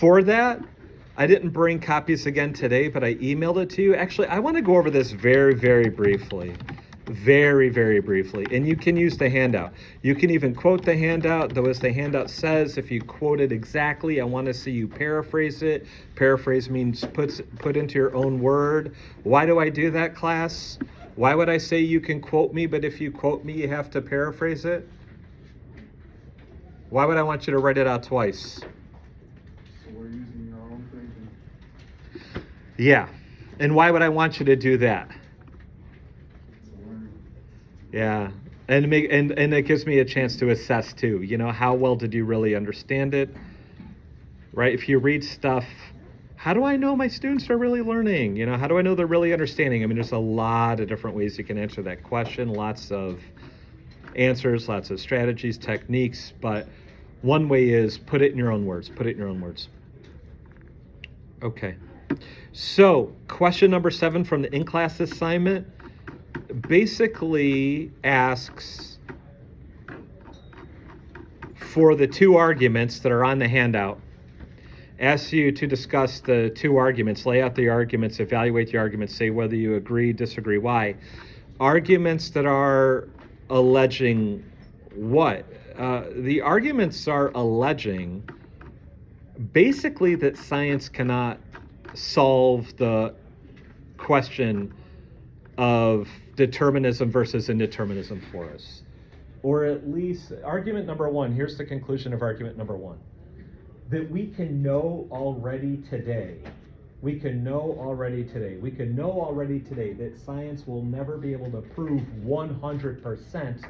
for that, I didn't bring copies again today, but I emailed it to you. Actually, I want to go over this very, very briefly. Very, very briefly. And you can use the handout. You can even quote the handout, though as the handout says, if you quote it exactly, I want to see you paraphrase it. Paraphrase means put into your own word. Why do I do that, class? Why would I say you can quote me, but if you quote me, you have to paraphrase it? Why would I want you to write it out twice? So we're using your own thinking. Yeah. And why would I want you to do that? Yeah. And it gives me a chance to assess too. You know, how well did you really understand it? Right? If you read stuff, how do I know my students are really learning? You know, how do I know they're really understanding? I mean, there's a lot of different ways you can answer that question, lots of answers, lots of strategies, techniques, but one way is put it in your own words. Put it in your own words. Okay. So, question number 7 from the in-class assignment basically asks for the two arguments that are on the handout. Asks you to discuss the two arguments, lay out the arguments, evaluate the arguments, say whether you agree, disagree, why. Arguments that are alleging what? The arguments are alleging basically that science cannot solve the question of determinism versus indeterminism for us. Or at least, argument number 1, here's the conclusion of argument number 1. That we can know already today that science will never be able to prove 100%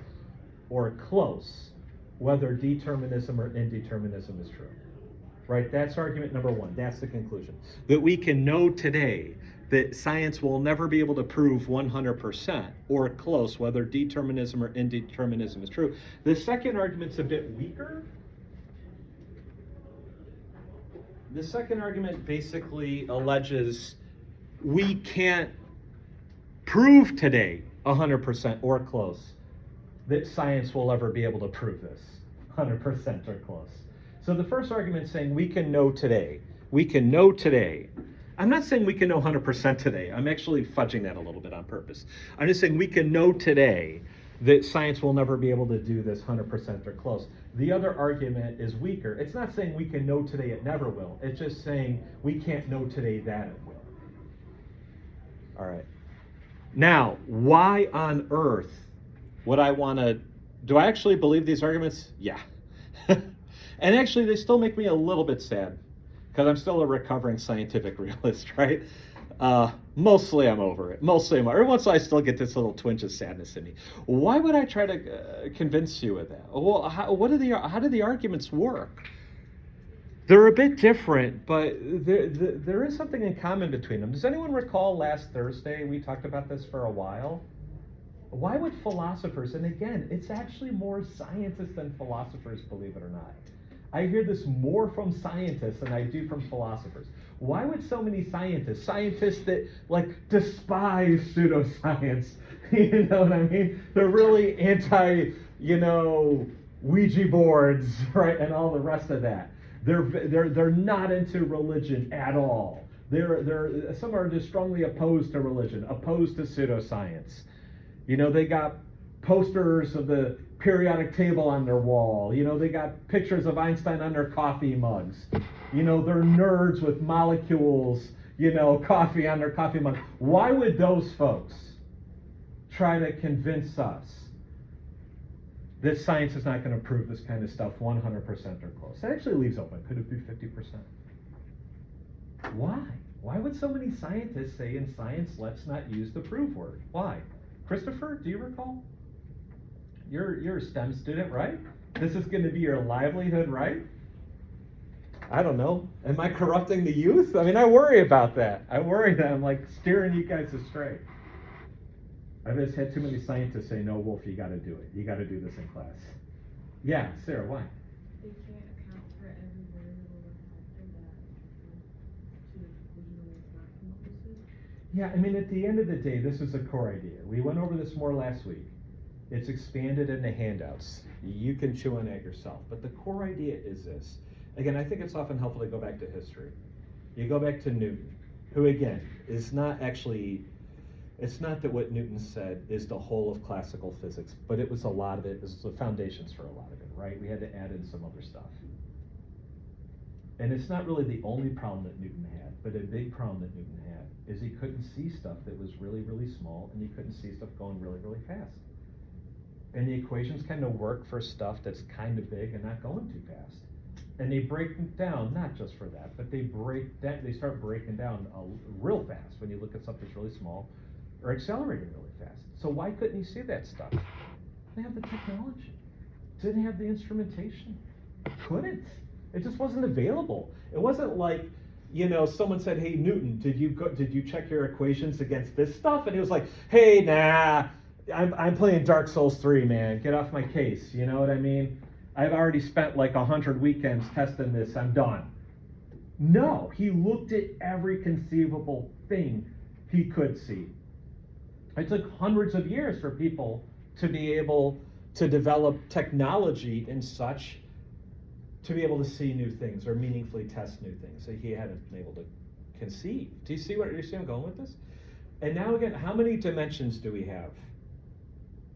or close whether determinism or indeterminism is true. Right? That's argument number 1. That's the conclusion. That we can know today that science will never be able to prove 100% or close whether determinism or indeterminism is true. The second argument's a bit weaker. The second argument basically alleges we can't prove today 100% or close that science will ever be able to prove this 100% or close. So the first argument is saying we can know today. We can know today. I'm not saying we can know 100% today. I'm actually fudging that a little bit on purpose. I'm just saying we can know today that science will never be able to do this 100% or close. The other argument is weaker. It's not saying we can know today it never will. It's just saying we can't know today that it will. All right. Now, why on earth would I want to... Do I actually believe these arguments? Yeah. And actually, they still make me a little bit sad because I'm still a recovering scientific realist, right? Mostly I'm over it. Every once in a while I still get this little twinge of sadness in me. Why would I try to convince you of that? Well, how do the arguments work? They're a bit different, but there is something in common between them. Does anyone recall last Thursday we talked about this for a while? Why would philosophers, and again, it's actually more scientists than philosophers, believe it or not. I hear this more from scientists than I do from philosophers. Why would so many scientists that despise pseudoscience, you know what I mean? They're really anti, Ouija boards, right, and all the rest of that. They're not into religion at all. Some are just strongly opposed to religion, opposed to pseudoscience. They got posters of the periodic table on their wall. They got pictures of Einstein on their coffee mugs. They're nerds with molecules, coffee on their coffee mug. Why would those folks try to convince us that science is not going to prove this kind of stuff 100% or close? That actually leaves open. Could it be 50%? Why? Why would so many scientists say in science, let's not use the prove word? Why? Christopher, do you recall? You're a STEM student, right? This is going to be your livelihood, right? I don't know. Am I corrupting the youth? I mean, I worry about that. I worry that I'm steering you guys astray. I've just had too many scientists say, no, Wolf, you got to do it. You got to do this in class. Yeah, Sarah, why? They can't account for every variable or factor that to the conclusion is not conclusive. Yeah, I mean, at the end of the day, this is a core idea. We went over this more last week. It's expanded in the handouts. You can chew on that yourself. But the core idea is this, Again, I think it's often helpful to go back to history. You go back to Newton, who again is not actually, it's not that what Newton said is the whole of classical physics, but it was a lot of it, it was the foundations for a lot of it, right? We had to add in some other stuff. And it's not really the only problem that Newton had, but a big problem that Newton had is he couldn't see stuff that was really, really small, and he couldn't see stuff going really, really fast. And the equations kind of work for stuff that's kind of big and not going too fast. And they break them down, not just for that, but they start breaking down real fast when you look at something that's really small or accelerating really fast. So why couldn't he see that stuff? They have the technology. Didn't have the instrumentation. Couldn't. It just wasn't available. It wasn't like, you know, someone said, "Hey, Newton, did you check your equations against this stuff?" And he was like, "Hey, nah, I'm playing Dark Souls 3, man. Get off my case." You know what I mean? I've already spent like 100 weekends testing this. I'm done. No, he looked at every conceivable thing he could see. It took hundreds of years for people to be able to develop technology and such to be able to see new things or meaningfully test new things that he hadn't been able to conceive. Do you see where I'm going with this? And now again, how many dimensions do we have?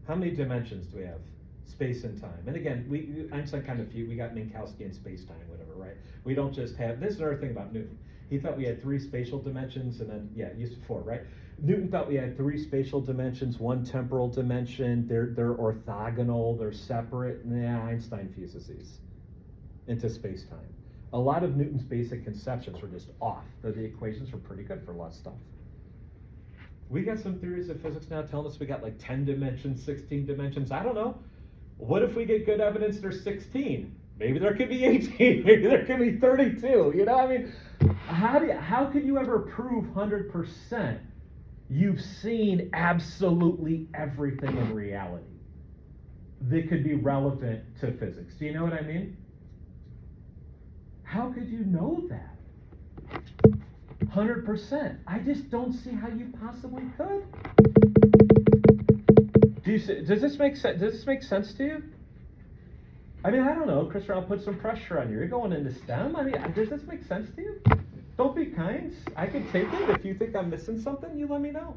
How many dimensions do we have? Space and time. And again, Einstein kind of we got Minkowski and space-time, whatever, right? We don't just have, this is another thing about Newton. He thought we had 3 spatial dimensions and then, yeah, used 4, right? Newton thought we had 3 spatial dimensions, 1 temporal dimension, they're orthogonal, they're separate, and yeah, Einstein fuses these into space-time. A lot of Newton's basic conceptions were just off, though the equations were pretty good for a lot of stuff. We got some theories of physics now telling us we got like 10 dimensions, 16 dimensions, I don't know. What if we get good evidence there's 16? Maybe there could be 18, maybe there could be 32, you know? I mean, how could you ever prove 100% you've seen absolutely everything in reality that could be relevant to physics? Do you know what I mean? How could you know that? 100%. I just don't see how you possibly could. Does this make sense? Does this make sense to you? I mean, I don't know, Christopher, I'll put some pressure on you. You're going into STEM. I mean, does this make sense to you? Don't be kind. I can take it. If you think I'm missing something, you let me know.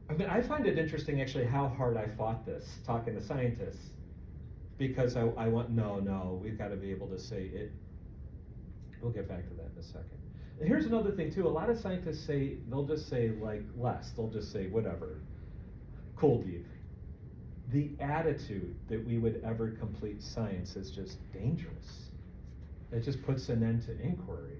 I mean, I find it interesting actually how hard I fought this, talking to scientists, because I want, no, we've got to be able to say it. We'll get back to that in a second. And here's another thing too, a lot of scientists say, they'll just say like less, they'll just say whatever, cool deep. The attitude that we would ever complete science is just dangerous. It just puts an end to inquiry.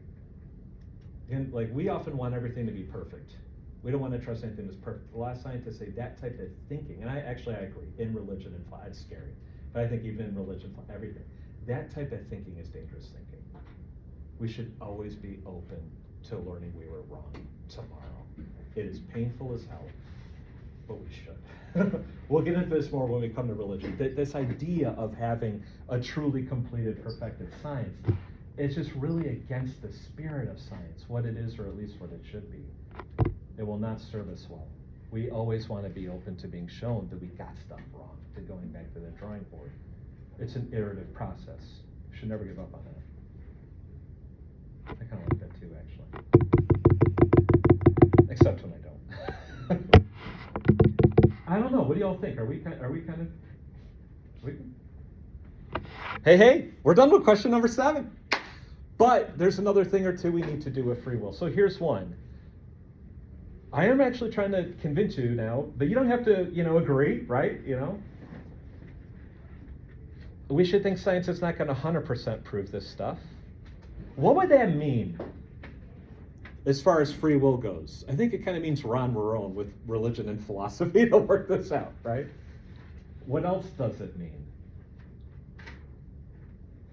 And like, we often want everything to be perfect. We don't want to trust anything that's perfect. A lot of scientists say that type of thinking, and I agree, in religion and it's scary, but I think even in religion, everything, that type of thinking is dangerous thinking. We should always be open to learning we were wrong tomorrow. It is painful as hell, but we should. We'll get into this more when we come to religion. This idea of having a truly completed, perfected science is just really against the spirit of science, what it is, or at least what it should be. It will not serve us well. We always want to be open to being shown that we got stuff wrong, to going back to the drawing board. It's an iterative process. You should never give up on that. I kind of like that too, actually. Except when I don't. I don't know. What do y'all think? Are we kind of? Hey, we're done with question number 7. But there's another thing or two we need to do with free will. So here's one. I am actually trying to convince you now, but you don't have to, agree, right? We should think science is not going to 100% prove this stuff. What would that mean as far as free will goes? I think it kind of means Ron Morone with religion and philosophy to work this out, right? What else does it mean?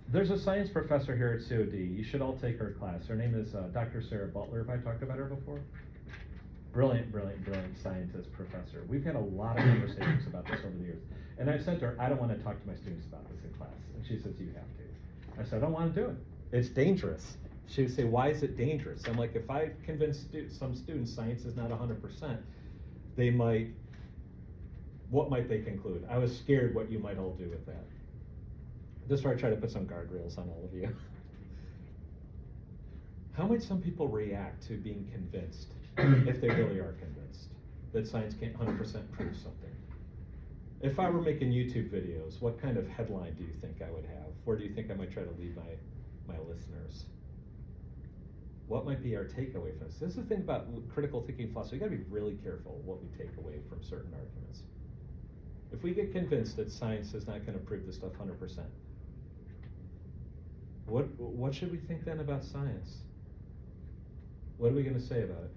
There's a science professor here at COD. You should all take her class. Her name is Dr. Sarah Butler. Have I talked about her before? Brilliant scientist professor. We've had a lot of conversations about this over the years. And I've said to her, I don't want to talk to my students about this in class. And she says, you have to. I said, I don't want to do it. It's dangerous. She would say, why is it dangerous? I'm like, if I convince some students science is not 100%, what might they conclude? I was scared what you might all do with that. This is where I try to put some guardrails on all of you. How might some people react to being convinced, if they really are convinced, that science can't 100% prove something? If I were making YouTube videos, what kind of headline do you think I would have? Where do you think I might try to lead my listeners? What might be our takeaway from this? This is the thing about critical thinking philosophy. You gotta be really careful what we take away from certain arguments. If we get convinced that science is not gonna prove this stuff 100%, what should we think then about science? What are we gonna say about it?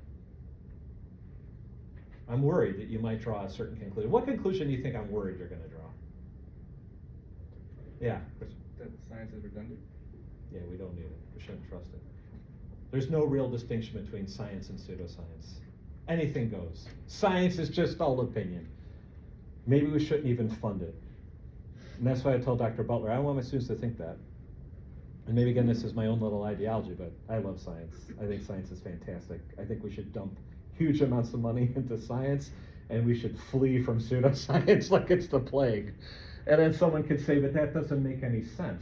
I'm worried that you might draw a certain conclusion. What conclusion do you think I'm worried you're gonna draw? Yeah, Chris. That science is redundant? Yeah, we don't need it. We shouldn't trust it. There's no real distinction between science and pseudoscience. Anything goes. Science is just all opinion. Maybe we shouldn't even fund it. And that's why I told Dr. Butler, I don't want my students to think that. And maybe again, this is my own little ideology, but I love science. I think science is fantastic. I think we should dump huge amounts of money into science, and we should flee from pseudoscience like it's the plague. And then someone could say, but that doesn't make any sense.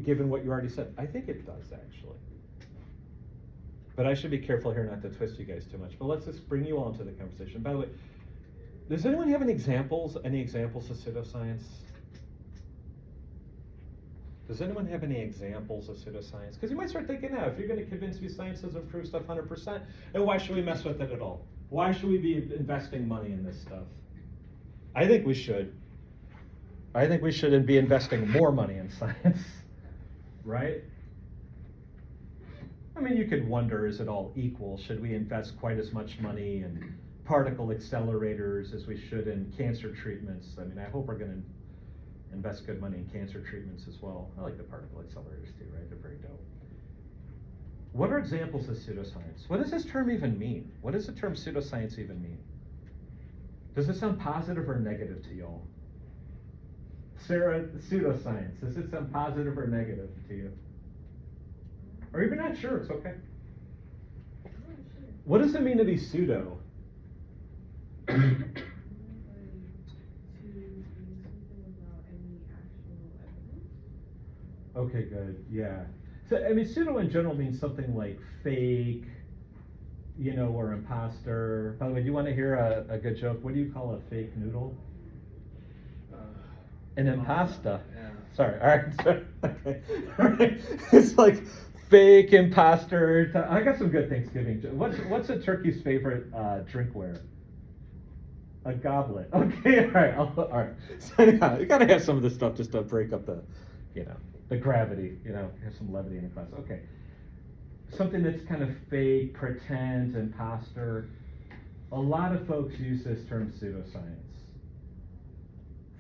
Given what you already said, I think it does actually. But I should be careful here not to twist you guys too much. But let's just bring you all into the conversation. By the way, does anyone have any examples of pseudoscience? Does anyone have any examples of pseudoscience? Because you might start thinking, now, if you're going to convince me science doesn't prove stuff 100%, then why should we mess with it at all? Why should we be investing money in this stuff? I think we should. I think we should be investing more money in science, right? I mean, you could wonder, is it all equal? Should we invest quite as much money in particle accelerators as we should in cancer treatments? I mean, I hope we're going to invest good money in cancer treatments as well. I like the particle accelerators too, right? They're very dope. What are examples of pseudoscience? What does this term even mean? What does the term pseudoscience even mean? Does it sound positive or negative to y'all? Sarah, pseudoscience, does it sound positive or negative to you? Or even not sure, it's okay. Oh, sure. What does it mean to be pseudo? Like, to do something without any actual evidence. Okay, good, yeah. So, I mean, pseudo in general means something like fake, or imposter. By the way, do you want to hear a good joke? What do you call a fake noodle? An impasta. Yeah. Sorry, all right. Okay. All right. It's like fake imposter. I got some good Thanksgiving jokes. What's a turkey's favorite drinkware? A goblet. Okay, all right. All right. So anyhow, you gotta have some of this stuff just to break up the gravity. Have some levity in the class. Okay. Something that's kind of fake, pretend, imposter. A lot of folks use this term pseudoscience.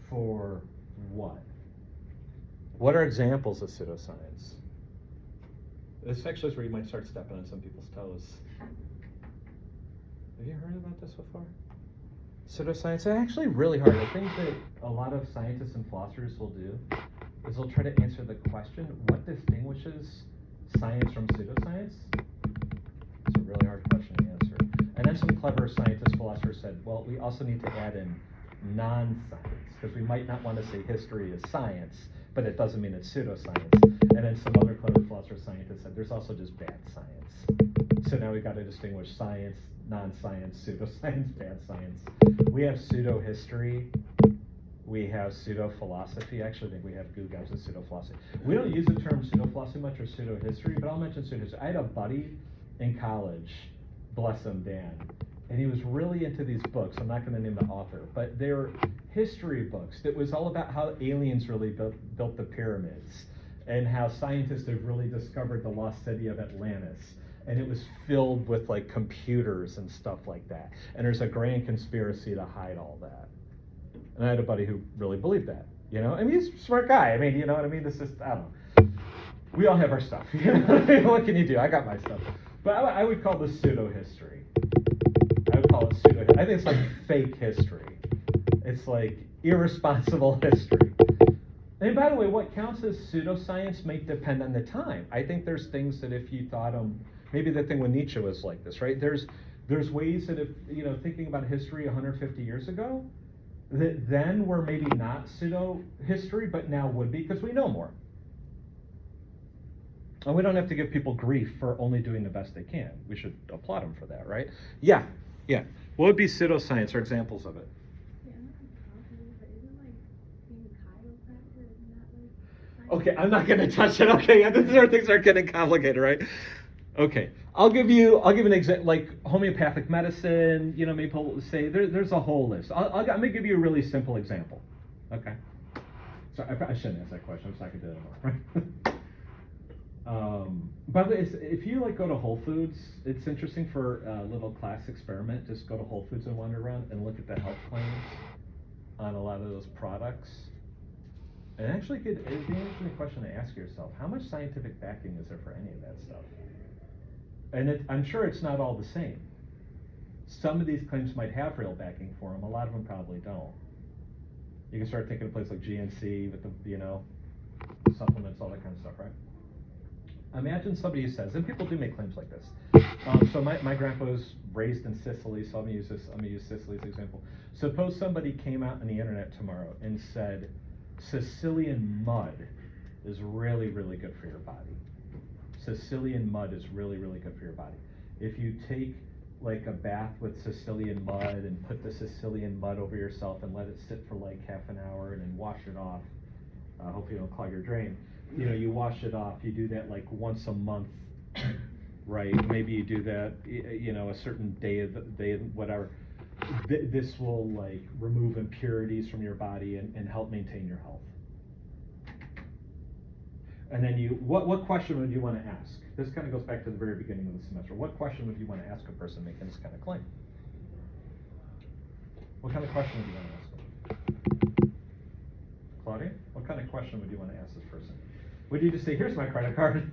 For what? What are examples of pseudoscience? This actually is where you might start stepping on some people's toes. Have you heard about this before? Pseudoscience, it's actually really hard. I think that a lot of scientists and philosophers will do is they'll try to answer the question, what distinguishes science from pseudoscience? It's a really hard question to answer. And then some clever scientists, philosophers said, well, we also need to add in non-science, because we might not want to say history is science, but it doesn't mean it's pseudoscience. And then some other clever philosopher scientists said there's also just bad science. So now we've got to distinguish science, non-science, pseudoscience, bad science. We have pseudo-history. We have pseudo-philosophy. I actually think we have Guggen's and pseudo-philosophy. We don't use the term pseudo-philosophy much or pseudo-history, but I'll mention pseudo-history. I had a buddy in college, bless him, Dan, and he was really into these books. I'm not going to name the author, but they're history books that was all about how aliens really built the pyramids and how scientists have really discovered the lost city of Atlantis. And it was filled with like computers and stuff like that. And there's a grand conspiracy to hide all that. And I had a buddy who really believed that. I mean, he's a smart guy. I mean, you know what I mean? This is, I don't know. We all have our stuff. What can you do? I got my stuff. But I would call this pseudo-history. I would call it pseudo. I think it's like fake history. It's like irresponsible history. And by the way, what counts as pseudoscience may depend on the time. I think there's things that if you thought maybe the thing with Nietzsche was like this, right? There's ways that if, thinking about history 150 years ago, that then were maybe not pseudo history, but now would be because we know more. And we don't have to give people grief for only doing the best they can. We should applaud them for that, right? Yeah, yeah. What would be pseudoscience or examples of it? Yeah, I'm not confident, but isn't like being a chiropractor, isn't that like? Okay, I'm not gonna touch it. Okay, yeah, these are things are getting complicated, right? Okay, I'll give you an example, like homeopathic medicine. You know, maybe people will say there's a whole list. I'm gonna give you a really simple example. Okay. Sorry, I shouldn't ask that question. I'm just not gonna do it anymore. By the way, if you like go to Whole Foods, it's interesting for a little class experiment. Just go to Whole Foods and wander around and look at the health claims on a lot of those products. And actually, it'd be an interesting question to ask yourself: how much scientific backing is there for any of that stuff? And I'm sure it's not all the same. Some of these claims might have real backing for them. A lot of them probably don't. You can start thinking of places like GNC with the, you know, supplements, all that kind of stuff, right? Imagine somebody who says, and people do make claims like this. So my grandpa was raised in Sicily, so I'm gonna use Sicily as an example. Suppose somebody came out on the internet tomorrow and said, Sicilian mud is really, really good for your body. Sicilian mud is really, really good for your body. If you take like a bath with Sicilian mud and put the Sicilian mud over yourself and let it sit for like half an hour and then wash it off, hopefully you don't clog your drain. You know, you wash it off, you do that like once a month, right? Maybe you do that, you know, a certain day of the day, whatever. This will like remove impurities from your body and help maintain your health. And then what question would you want to ask? This kind of goes back to the very beginning of the semester. What question would you want to ask a person making this kind of claim? What kind of question would you want to ask them? Claudia, what kind of question would you want to ask this person? Would you just say, here's my credit card.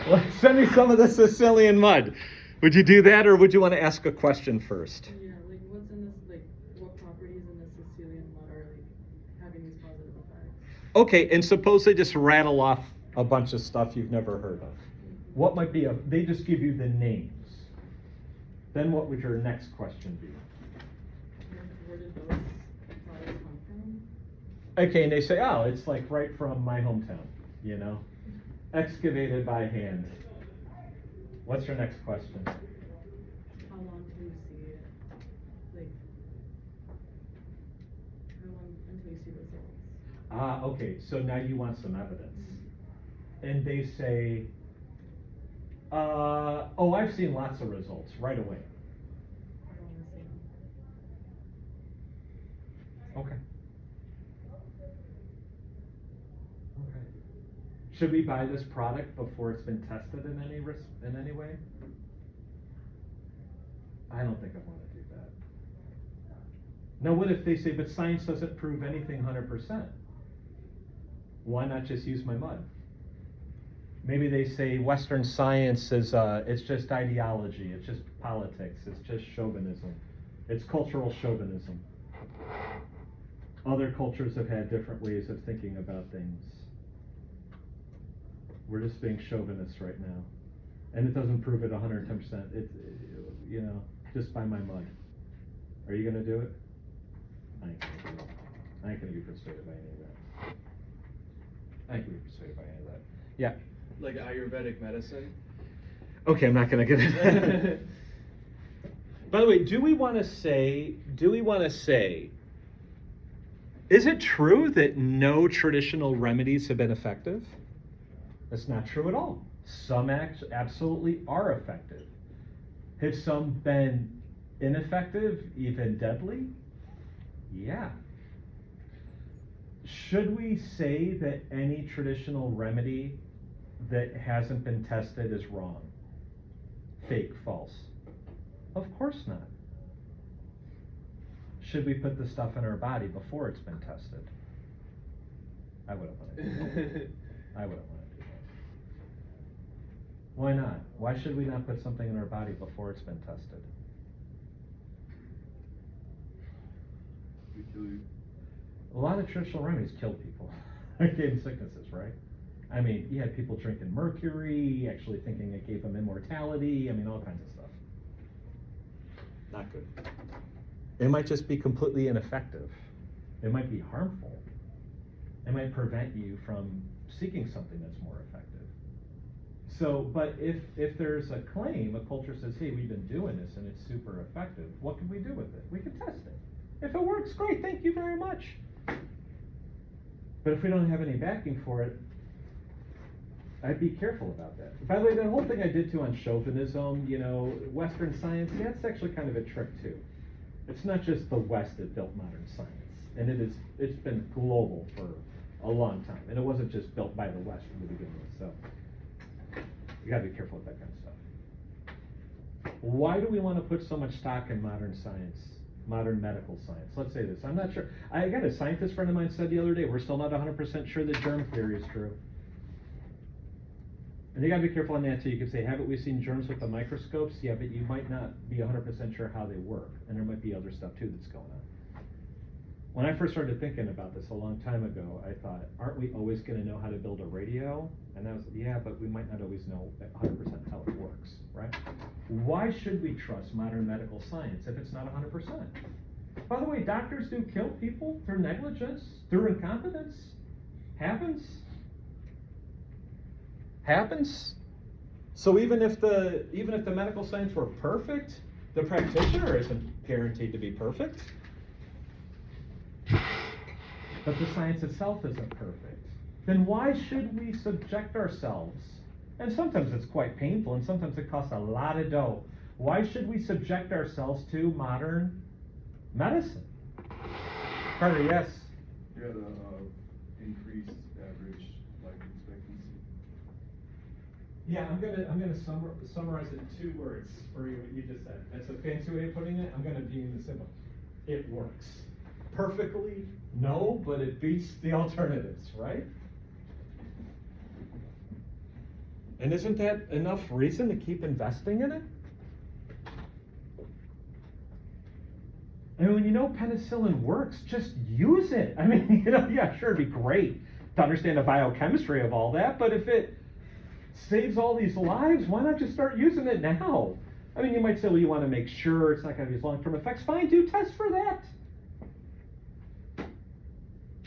Well, send me some of the Sicilian mud. Would you do that, or would you want to ask a question first? Yeah, like what's in this, like what properties in the Sicilian mud are like having these positive effects? Okay, and suppose they just rattle off a bunch of stuff you've never heard of. What might be they just give you the names. Then what would your next question be? Where did those products come from? Okay, and they say, oh, it's like right from my hometown, you know, excavated by hand. What's your next question? How long do you see it? Like, how long until you see results? Okay, so now you want some evidence. And they say, oh, I've seen lots of results right away. I don't want to see them. Okay. Okay. Should we buy this product before it's been tested in any way? I don't think I want to do that. Now, what if they say, but science doesn't prove anything 100%? Why not just use my mud? Maybe they say Western science is it's just ideology, it's just politics, it's just chauvinism, it's cultural chauvinism. Other cultures have had different ways of thinking about things. We're just being chauvinists right now, and it doesn't prove it 110%. You know, just buy my mud. Are you gonna do it? I ain't gonna do it. I ain't gonna be persuaded by any of that. I ain't gonna be persuaded by any of that. Yeah. Like Ayurvedic medicine. Okay, I'm not gonna get into that. By the way, do we want to say, is it true that no traditional remedies have been effective? That's not true at all. Some absolutely are effective. Have some been ineffective, even deadly? Yeah. Should we say that any traditional remedy that hasn't been tested is wrong? Fake, false? Of course not. Should we put the stuff in our body before it's been tested? I wouldn't want to do that. I wouldn't want to do that. Why not? Why should we not put something in our body before it's been tested? We kill you. A lot of traditional remedies kill people. Gave sicknesses, right? I mean, you had people drinking mercury, actually thinking it gave them immortality. I mean, all kinds of stuff. Not good. It might just be completely ineffective. It might be harmful. It might prevent you from seeking something that's more effective. So, but if there's a claim, a culture says, hey, we've been doing this and it's super effective, what can we do with it? We can test it. If it works, great, thank you very much. But if we don't have any backing for it, I'd be careful about that. By the way, that whole thing I did too on chauvinism, you know, Western science, yeah, that's actually kind of a trick too. It's not just the West that built modern science, and it's been global for a long time, and it wasn't just built by the West from the beginning. So you gotta be careful with that kind of stuff. Why do we want to put so much stock in modern science, modern medical science? Let's say this. I'm not sure. I got a scientist friend of mine said the other day, we're still not 100% sure that germ theory is true. And you gotta be careful on that too. You could say, haven't we seen germs with the microscopes? Yeah, but you might not be 100% sure how they work, and there might be other stuff too that's going on. When I first started thinking about this a long time ago, I thought, aren't we always gonna know how to build a radio? And I was, yeah, but we might not always know 100% how it works, right? Why should we trust modern medical science if it's not 100%? By the way, doctors do kill people through negligence, through incompetence. Happens. So even if the medical science were perfect, the practitioner isn't guaranteed to be perfect. But the science itself isn't perfect. Then why should we subject ourselves? And sometimes it's quite painful, and sometimes it costs a lot of dough. Why should we subject ourselves to modern medicine? Carter, yes. Yeah, the increased average life expectancy. Yeah, I'm gonna summarize it in 2 words for you, what you just said. That's a fancy way of putting it. I'm gonna be in the simple. It works. Perfectly, no, but it beats the alternatives, right? And isn't that enough reason to keep investing in it? I mean, when you know penicillin works, just use it. I mean, you know, yeah, sure, it'd be great to understand the biochemistry of all that, but if it saves all these lives, why not just start using it now? I mean, you might say, well, you want to make sure it's not going to have these long-term effects. Fine, do tests for that.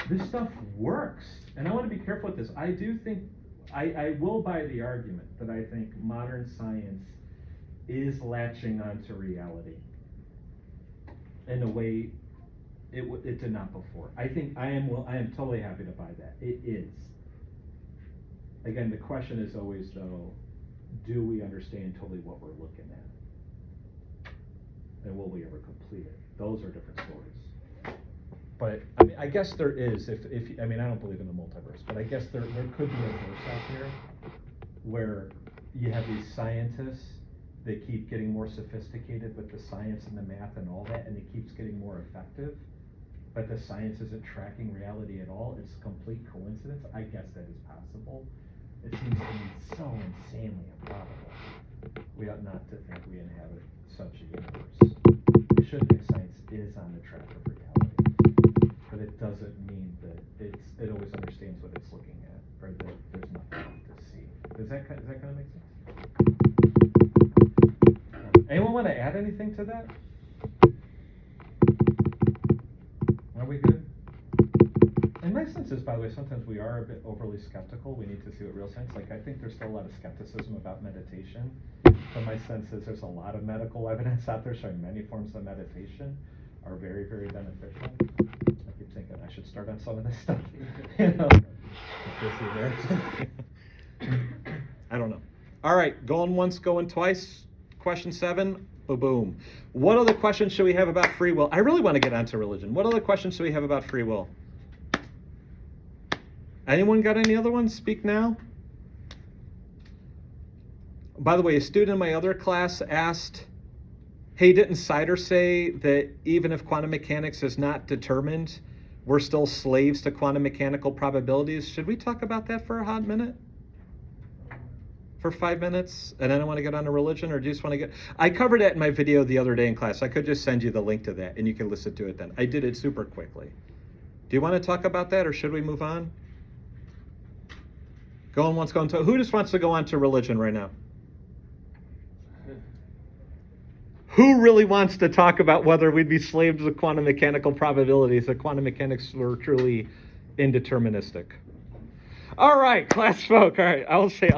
This stuff works. And I want to be careful with this. I do think, I will buy the argument that I think modern science is latching onto reality in a way it did not before. I think I am totally happy to buy that. It is. Again, the question is always though, do we understand totally what we're looking at? And will we ever complete it? Those are different stories. But I mean, I guess there is, if I mean, I don't believe in the multiverse, but I guess there could be a verse out there where you have these scientists that keep getting more sophisticated with the science and the math and all that, and it keeps getting more effective, but the science isn't tracking reality at all. It's complete coincidence. I guess that is possible. It seems to me so insanely improbable. We ought not to think we inhabit such a universe. We should think science is on the track of reality, but it doesn't mean that it always understands what it's looking at, or that there's nothing to see. Does that kind of make sense? Anyone want to add anything to that? Are we good? And my sense is, by the way, sometimes we are a bit overly skeptical. We need to see what real science. Like, I think there's still a lot of skepticism about meditation. But my sense is there's a lot of medical evidence out there showing many forms of meditation are very, very beneficial. I keep thinking I should start on some of this stuff. You know? I don't know. All right, going once, going twice. Question 7, boom. What other questions should we have about free will? I really want to get onto religion. What other questions should we have about free will? Anyone got any other ones? Speak now. By the way, a student in my other class asked, hey, didn't Sider say that even if quantum mechanics is not determined, we're still slaves to quantum mechanical probabilities? Should we talk about that for a hot minute? For 5 minutes? And then I want to get on to religion, or do you just want to get... I covered that in my video the other day in class. I could just send you the link to that, and you can listen to it then. I did it super quickly. Do you want to talk about that, or should we move on? Going once, going twice. Who just wants to go on to religion right now? Who really wants to talk about whether we'd be slaves to quantum mechanical probabilities, that quantum mechanics were truly indeterministic? All right, class folk. All right, I will say.